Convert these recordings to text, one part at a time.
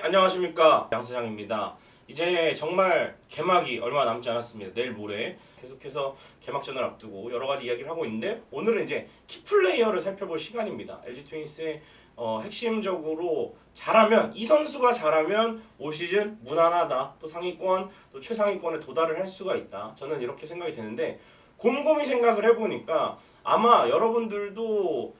안녕하십니까, 양사장입니다. 이제 정말 개막이 얼마 남지 않았습니다. 내일 모레 계속해서 개막전을 앞두고 여러 가지 이야기를 하고 있는데, 오늘은 이제 키플레이어를 살펴볼 시간입니다. LG 트윈스의 핵심적으로 잘하면, 이 선수가 잘하면 올 시즌 무난하다, 또 상위권, 또 최상위권에 도달을 할 수가 있다, 저는 이렇게 생각이 되는데, 곰곰이 생각을 해보니까 아마 여러분들도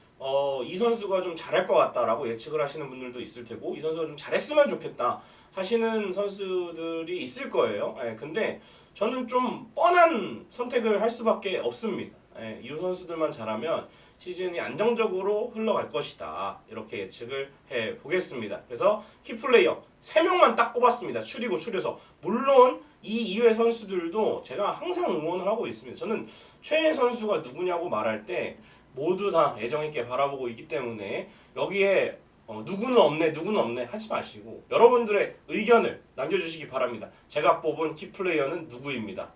이 선수가 좀 잘할 것 같다라고 예측을 하시는 분들도 있을 테고, 이 선수가 좀 잘했으면 좋겠다 하시는 선수들이 있을 거예요. 근데 저는 좀 뻔한 선택을 할 수밖에 없습니다. 이 선수들만 잘하면 시즌이 안정적으로 흘러갈 것이다, 이렇게 예측을 해보겠습니다. 그래서 키플레이어 3명만 딱 꼽았습니다. 추리고 추려서. 물론 이 이외 선수들도 제가 항상 응원을 하고 있습니다. 저는 최애 선수가 누구냐고 말할 때 모두 다 애정있게 바라보고 있기 때문에, 여기에 누구는 없네 하지 마시고 여러분들의 의견을 남겨주시기 바랍니다. 제가 뽑은 키플레이어는 누구입니다.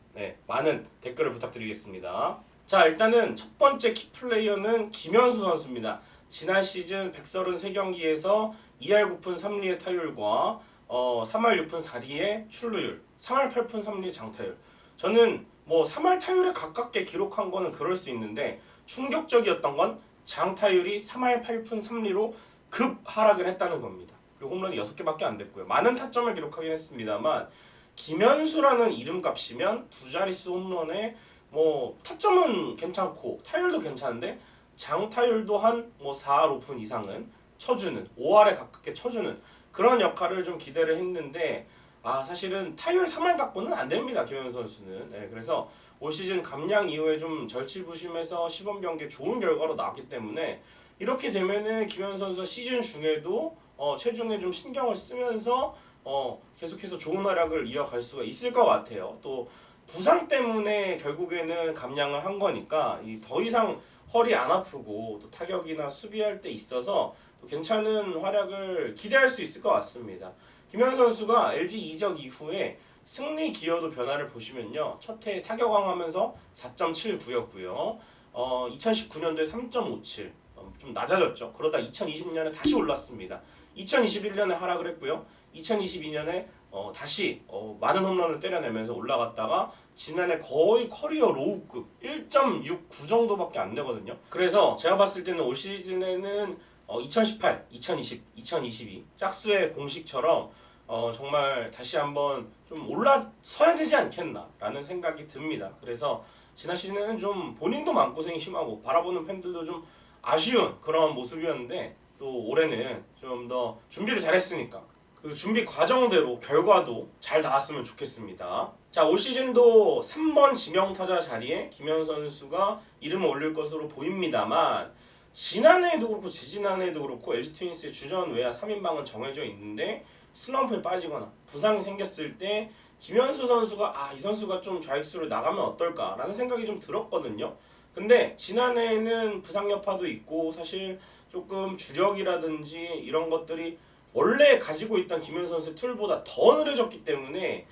많은 댓글을 부탁드리겠습니다. 자, 일단은 첫 번째 키플레이어는 김현수 선수입니다. 지난 시즌 133경기에서 2할 9푼 3리의 타율과 3할 6푼 4리의 출루율, 3할 8푼 3리의 장타율. 저는 3할 타율에 가깝게 기록한 거는 그럴 수 있는데, 충격적이었던 건 장타율이 3할 8푼 3리로 급 하락을 했다는 겁니다. 그리고 홈런이 6개밖에 안 됐고요. 많은 타점을 기록하긴 했습니다만, 김현수라는 이름값이면 두 자릿수 홈런에 타점은 괜찮고 타율도 괜찮은데 장타율도 한 4할 5푼 이상은 쳐주는, 5할에 가깝게 쳐주는 그런 역할을 좀 기대를 했는데, 사실은 타율 3할 갖고는 안 됩니다, 김현수 선수는. 그래서 올 시즌 감량 이후에 좀 절치부심해서 시범 경기에 좋은 결과로 나왔기 때문에, 이렇게 되면은 김현수 선수가 시즌 중에도 체중에 좀 신경을 쓰면서 계속해서 좋은 활약을 이어갈 수가 있을 것 같아요. 또 부상 때문에 결국에는 감량을 한 거니까 더 이상 허리 안 아프고 또 타격이나 수비할 때 있어서 또 괜찮은 활약을 기대할 수 있을 것 같습니다. 김현수 선수가 LG 이적 이후에 승리 기여도 변화를 보시면요, 첫해 타격왕하면서 4.79였고요. 2019년도에 3.57, 좀 낮아졌죠. 그러다 2020년에 다시 올랐습니다. 2021년에 하락을 했고요. 2022년에 다시 많은 홈런을 때려내면서 올라갔다가 지난해 거의 커리어 로우급 1.69 정도밖에 안 되거든요. 그래서 제가 봤을 때는 올 시즌에는 2018, 2020, 2022 짝수의 공식처럼 정말 다시 한번 좀 올라서야 되지 않겠나라는 생각이 듭니다. 그래서 지난 시즌에는 좀 본인도 마음고생이 심하고 바라보는 팬들도 좀 아쉬운 그런 모습이었는데, 또 올해는 좀 더 준비를 잘했으니까 그 준비 과정대로 결과도 잘 나왔으면 좋겠습니다. 자, 올 시즌도 3번 지명타자 자리에 김현수 선수가 이름을 올릴 것으로 보입니다만, 지난해에도 그렇고 지지난해에도 그렇고 LG 트윈스의 주전 외야 3인방은 정해져 있는데, 슬럼프에 빠지거나 부상이 생겼을 때 김현수 선수가 이 선수가 좀 좌익수로 나가면 어떨까라는 생각이 좀 들었거든요. 근데 지난해에는 부상 여파도 있고 사실 조금 주력이라든지 이런 것들이 원래 가지고 있던 김현수 선수의 툴보다 더 느려졌기 때문에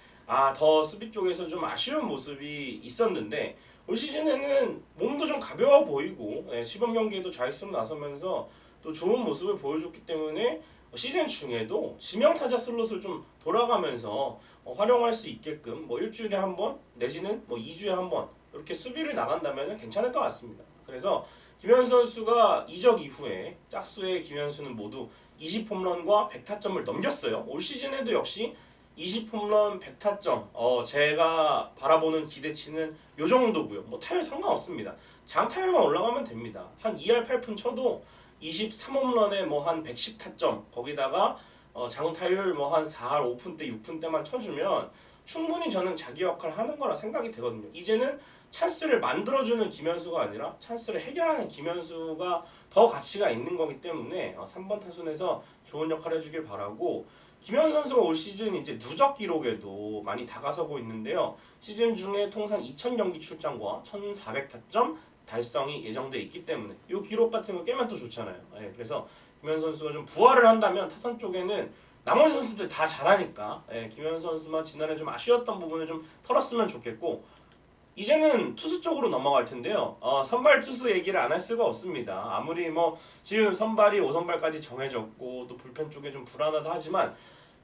더 수비 쪽에서 좀 아쉬운 모습이 있었는데, 올 시즌에는 몸도 좀 가벼워 보이고 시범 경기에도 좌익수로 나서면서 또 좋은 모습을 보여줬기 때문에 시즌 중에도 지명타자 슬롯을 좀 돌아가면서 활용할 수 있게끔 일주일에 한 번 내지는 2주에 한 번 이렇게 수비를 나간다면 괜찮을 것 같습니다. 그래서 김현수 선수가 이적 이후에 짝수의 김현수는 모두 20홈런과 100타점을 넘겼어요. 올 시즌에도 역시 20홈런 100타점, 제가 바라보는 기대치는 요 정도고요. 타율 상관없습니다. 장타율만 올라가면 됩니다. 한 2할 8푼 쳐도 23홈런에 한 110타점, 거기다가 장타율 한 4할 5푼대 6푼대만 쳐주면 충분히 저는 자기 역할 하는 거라 생각이 되거든요. 이제는 찬스를 만들어주는 김현수가 아니라 찬스를 해결하는 김현수가 더 가치가 있는 거기 때문에 3번 타순에서 좋은 역할 해주길 바라고, 김현수 선수가 올 시즌 이제 누적 기록에도 많이 다가서고 있는데요. 시즌 중에 통산 2000경기 출장과 1400타점 달성이 예정돼 있기 때문에 이 기록 같은 거 깨면 또 좋잖아요. 그래서 김현수 선수가 좀 부활을 한다면 타선 쪽에는 나머지 선수들 다 잘하니까 김현수 선수만 지난해 좀 아쉬웠던 부분을 좀 털었으면 좋겠고, 이제는 투수 쪽으로 넘어갈 텐데요. 선발 투수 얘기를 안 할 수가 없습니다. 아무리 지금 선발이 5선발까지 정해졌고 또 불펜 쪽에 좀 불안하다 하지만,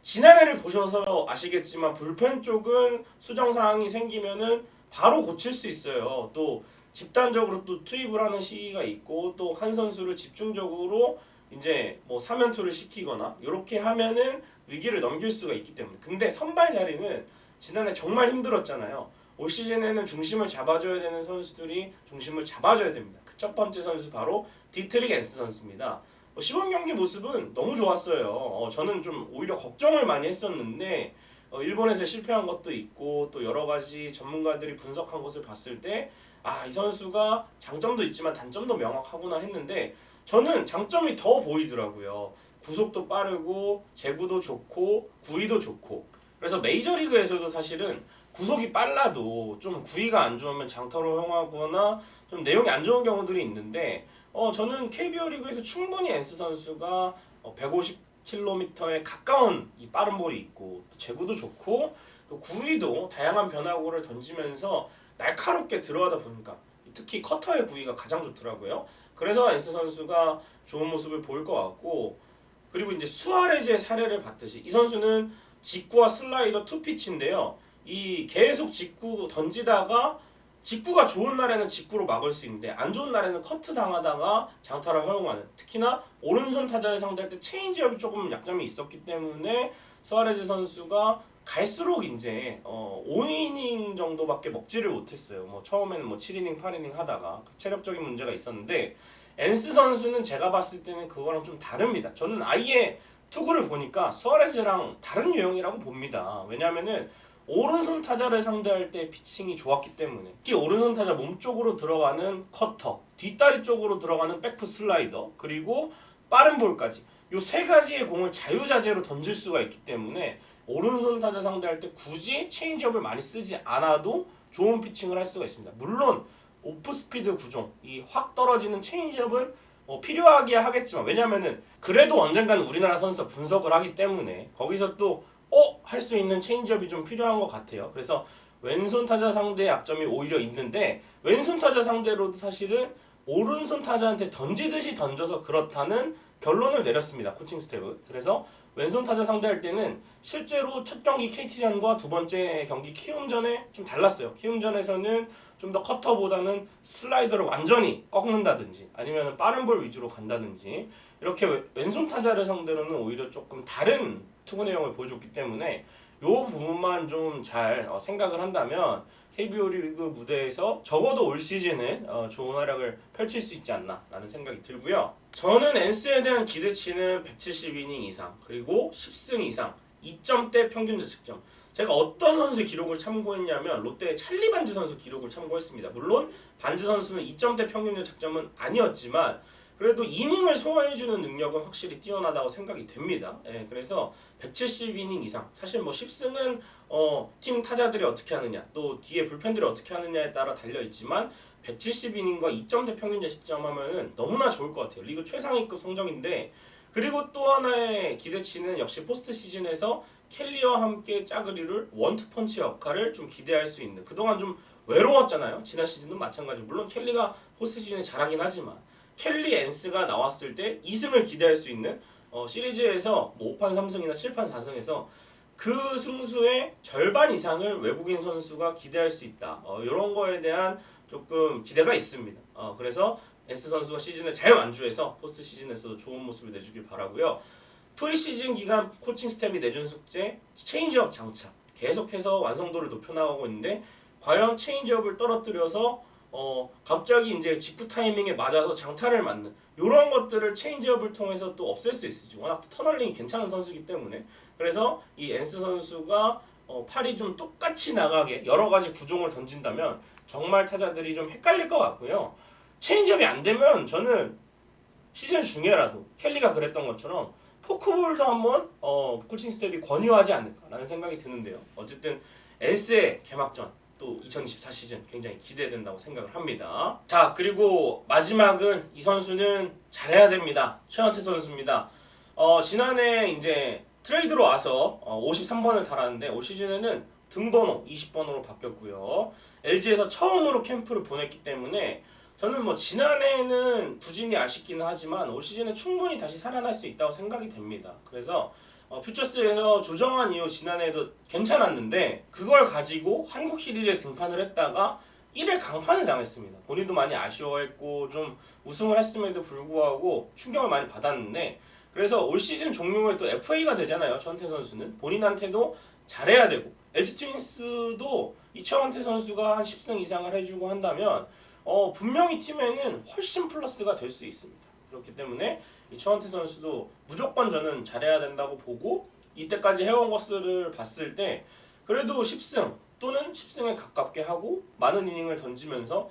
지난해를 보셔서 아시겠지만 불펜 쪽은 수정 사항이 생기면은 바로 고칠 수 있어요. 또 집단적으로 또 투입을 하는 시기가 있고 또 한 선수를 집중적으로 이제 뭐 3연투를 시키거나 이렇게 하면은 위기를 넘길 수가 있기 때문에. 근데 선발 자리는 지난해 정말 힘들었잖아요. 올 시즌에는 중심을 잡아줘야 되는 선수들이 중심을 잡아줘야 됩니다. 그 첫 번째 선수 바로 디트릭 앤스 선수입니다. 시범 경기 모습은 너무 좋았어요. 저는 좀 오히려 걱정을 많이 했었는데 일본에서 실패한 것도 있고 또 여러 가지 전문가들이 분석한 것을 봤을 때 이 선수가 장점도 있지만 단점도 명확하구나 했는데 저는 장점이 더 보이더라고요. 구속도 빠르고 제구도 좋고 구위도 좋고 그래서 메이저리그에서도 사실은 구속이 빨라도 좀 구위가 안 좋으면 장타로 형하거나 좀 내용이 안 좋은 경우들이 있는데 저는 KBO 리그에서 충분히 앤스 선수가 150km에 가까운 이 빠른 볼이 있고 또 제구도 좋고 또 구위도 다양한 변화구를 던지면서 날카롭게 들어가다 보니까 특히 커터의 구위가 가장 좋더라고요. 그래서 앤스 선수가 좋은 모습을 보일 것 같고 그리고 이제 수아레즈의 사례를 봤듯이 이 선수는 직구와 슬라이더 투피치인데요. 이 계속 직구 던지다가 직구가 좋은 날에는 직구로 막을 수 있는데 안 좋은 날에는 커트 당하다가 장타를 허용하는 특히나 오른손 타자를 상대할 때 체인지업이 조금 약점이 있었기 때문에 수아레즈 선수가 갈수록 이제 5이닝 정도밖에 먹지를 못했어요. 뭐 처음에는 뭐 7이닝, 8이닝 하다가 체력적인 문제가 있었는데 앤스 선수는 제가 봤을 때는 그거랑 좀 다릅니다. 저는 아예 투구를 보니까 수아레즈랑 다른 유형이라고 봅니다. 왜냐하면은 오른손 타자를 상대할 때 피칭이 좋았기 때문에 특히 오른손 타자 몸쪽으로 들어가는 커터, 뒷다리 쪽으로 들어가는 백프 슬라이더 그리고 빠른 볼까지 이 세 가지의 공을 자유자재로 던질 수가 있기 때문에 오른손 타자 상대할 때 굳이 체인지업을 많이 쓰지 않아도 좋은 피칭을 할 수가 있습니다. 물론 오프 스피드 구종, 이 확 떨어지는 체인지업은 필요하긴 하겠지만 왜냐면은 그래도 언젠가는 우리나라 선수가 분석을 하기 때문에 거기서 또 할 수 있는 체인지업이 좀 필요한 것 같아요. 그래서 왼손 타자 상대의 약점이 오히려 있는데 왼손 타자 상대로도 사실은 오른손 타자한테 던지듯이 던져서 그렇다는 결론을 내렸습니다. 코칭 스태프. 그래서 왼손 타자 상대할 때는 실제로 첫 경기 KT전과 두 번째 경기 키움전에 좀 달랐어요. 키움전에서는 좀 더 커터보다는 슬라이더를 완전히 꺾는다든지 아니면 빠른 볼 위주로 간다든지 이렇게 왼손 타자를 상대로는 오히려 조금 다른 투구 내용을 보여줬기 때문에 이 부분만 좀 잘 생각을 한다면 KBO 리그 무대에서 적어도 올 시즌은 좋은 활약을 펼칠 수 있지 않나 라는 생각이 들고요. 저는 앤스에 대한 기대치는 170이닝 이상 그리고 10승 이상 2점대 평균 자책점. 제가 어떤 선수의 기록을 참고했냐면 롯데의 찰리 반지 선수 기록을 참고했습니다. 물론 반지 선수는 2점대 평균 자책점은 아니었지만 그래도 이닝을 소화해주는 능력은 확실히 뛰어나다고 생각이 됩니다. 그래서 170이닝 이상 사실 뭐 10승은 팀 타자들이 어떻게 하느냐 또 뒤에 불펜들이 어떻게 하느냐에 따라 달려있지만 170이닝과 2점대 평균 자책점 하면은 너무나 좋을 것 같아요. 리그 최상위급 성적인데 그리고 또 하나의 기대치는 역시 포스트 시즌에서 켈리와 함께 짜그리를 원투펀치 역할을 좀 기대할 수 있는 그동안 좀 외로웠잖아요. 지난 시즌도 마찬가지. 물론 켈리가 포스트 시즌에 잘하긴 하지만 켈리 앤스가 나왔을 때 2승을 기대할 수 있는 시리즈에서 뭐 5판 3승이나 7판 4승에서 그 승수의 절반 이상을 외국인 선수가 기대할 수 있다. 이런 거에 대한 조금 기대가 있습니다. 그래서 앤스 선수가 시즌에 잘 완주해서 포스트 시즌에서도 좋은 모습을 내주길 바라고요. 프리시즌 기간 코칭 스텝이 내준 숙제 체인지업 장착 계속해서 완성도를 높여나가고 있는데 과연 체인지업을 떨어뜨려서 갑자기 이제 직구 타이밍에 맞아서 장타를 맞는 이런 것들을 체인지업을 통해서 또 없앨 수 있을지 워낙 또 터널링이 괜찮은 선수이기 때문에 그래서 이 앤스 선수가 팔이 좀 똑같이 나가게 여러 가지 구종을 던진다면 정말 타자들이 좀 헷갈릴 것 같고요. 체인지업이 안 되면 저는 시즌 중에라도 켈리가 그랬던 것처럼 포크볼도 한번 코칭 스텝이 권유하지 않을까라는 생각이 드는데요. 어쨌든 앤스의 개막전 또 2024 시즌 굉장히 기대된다고 생각을 합니다. 자 그리고 마지막은 이 선수는 잘해야 됩니다. 최원태 선수입니다. 지난해 이제 트레이드로 와서 53번을 달았는데 올 시즌에는 등번호 20번으로 바뀌었고요. LG에서 처음으로 캠프를 보냈기 때문에 저는 뭐 지난해에는 부진이 아쉽기는 하지만 올 시즌에 충분히 다시 살아날 수 있다고 생각이 됩니다. 그래서 퓨처스에서 조정한 이후 지난해에도 괜찮았는데 그걸 가지고 한국 시리즈에 등판을 했다가 1회 강판을 당했습니다. 본인도 많이 아쉬워했고 좀 우승을 했음에도 불구하고 충격을 많이 받았는데 그래서 올 시즌 종료에 또 FA가 되잖아요. 최원태 선수는 본인한테도 잘해야 되고 LG 트윈스도 이 최원태 선수가 한 10승 이상을 해주고 한다면 분명히 팀에는 훨씬 플러스가 될 수 있습니다. 그렇기 때문에 이 최원태 선수도 무조건 저는 잘해야 된다고 보고 이때까지 해온 것들을 봤을 때 그래도 10승 또는 10승에 가깝게 하고 많은 이닝을 던지면서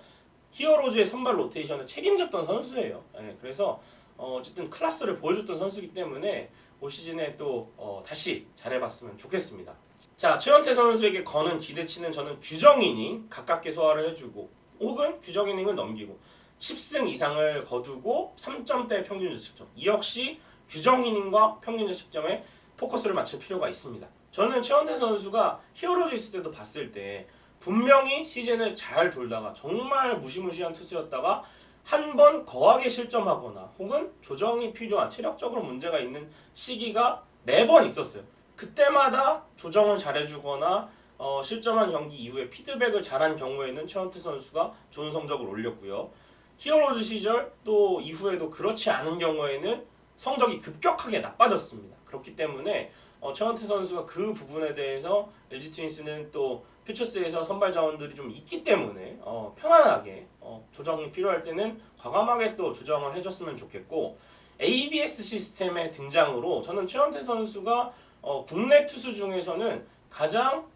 히어로즈의 선발 로테이션을 책임졌던 선수예요. 그래서 어쨌든 클래스를 보여줬던 선수이기 때문에 올 시즌에 또 다시 잘해봤으면 좋겠습니다. 자, 최원태 선수에게 거는 기대치는 저는 규정 이닝 가깝게 소화를 해주고 혹은 규정 이닝을 넘기고 10승 이상을 거두고 3점대 평균 자책점 이 역시 규정 이닝과 평균 자책점에 포커스를 맞출 필요가 있습니다. 저는 최원태 선수가 히어로즈 있을 때도 봤을 때 분명히 시즌을 잘 돌다가 정말 무시무시한 투수였다가 한 번 거하게 실점하거나 혹은 조정이 필요한 체력적으로 문제가 있는 시기가 매번 있었어요. 그때마다 조정을 잘해주거나 실점한 경기 이후에 피드백을 잘한 경우에는 최원태 선수가 좋은 성적을 올렸고요. 히어로즈 시절 또 이후에도 그렇지 않은 경우에는 성적이 급격하게 나빠졌습니다. 그렇기 때문에 최원태 선수가 그 부분에 대해서 LG 트윈스는 또 퓨처스에서 선발 자원들이 좀 있기 때문에 편안하게 조정이 필요할 때는 과감하게 또 조정을 해줬으면 좋겠고 ABS 시스템의 등장으로 저는 최원태 선수가 국내 투수 중에서는 가장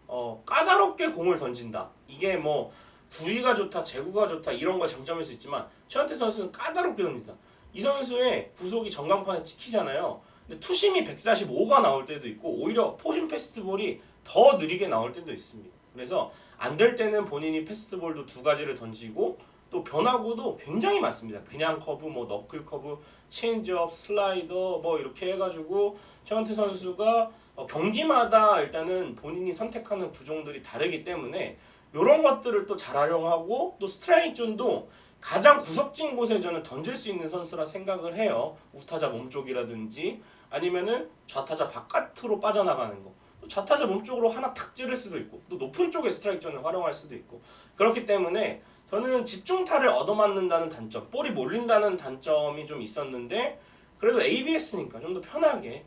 까다롭게 공을 던진다. 이게 뭐 구위가 좋다, 제구가 좋다 이런 거 장점일 수 있지만 최원태 선수는 까다롭게 던진다. 이 선수의 구속이 전광판에 찍히잖아요. 근데 투심이 145가 나올 때도 있고 오히려 포심 패스트볼이 더 느리게 나올 때도 있습니다. 그래서 안 될 때는 본인이 패스트볼도 두 가지를 던지고 또 변화구도 굉장히 많습니다. 그냥 커브, 뭐 너클 커브, 체인지업, 슬라이더 뭐 이렇게 해가지고 최원태 선수가 경기마다 일단은 본인이 선택하는 구종들이 다르기 때문에 이런 것들을 또 잘 활용하고 또 스트라이크 존도 가장 구석진 곳에 저는 던질 수 있는 선수라 생각을 해요. 우타자 몸쪽이라든지 아니면은 좌타자 바깥으로 빠져나가는 거. 좌타자 몸쪽으로 하나 탁 찌를 수도 있고 또 높은 쪽에 스트라이크 존을 활용할 수도 있고 그렇기 때문에 저는 집중타를 얻어맞는다는 단점, 볼이 몰린다는 단점이 좀 있었는데 그래도 ABS니까 좀 더 편하게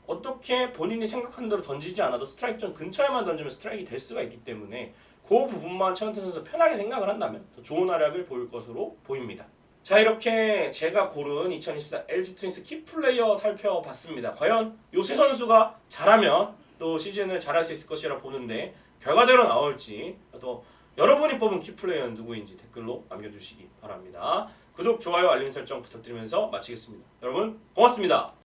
어떻게 본인이 생각한 대로 던지지 않아도 스트라이크 존 근처에만 던지면 스트라이크가 될 수가 있기 때문에 그 부분만 최원태 선수 편하게 생각을 한다면 더 좋은 활약을 보일 것으로 보입니다. 자, 이렇게 제가 고른 2024 LG 트윈스 키플레이어 살펴봤습니다. 과연 요 세 선수가 잘하면 또 시즌을 잘할 수 있을 것이라 보는데 결과대로 나올지 또 여러분이 뽑은 키플레이어는 누구인지 댓글로 남겨주시기 바랍니다. 구독, 좋아요, 알림 설정 부탁드리면서 마치겠습니다. 여러분 고맙습니다.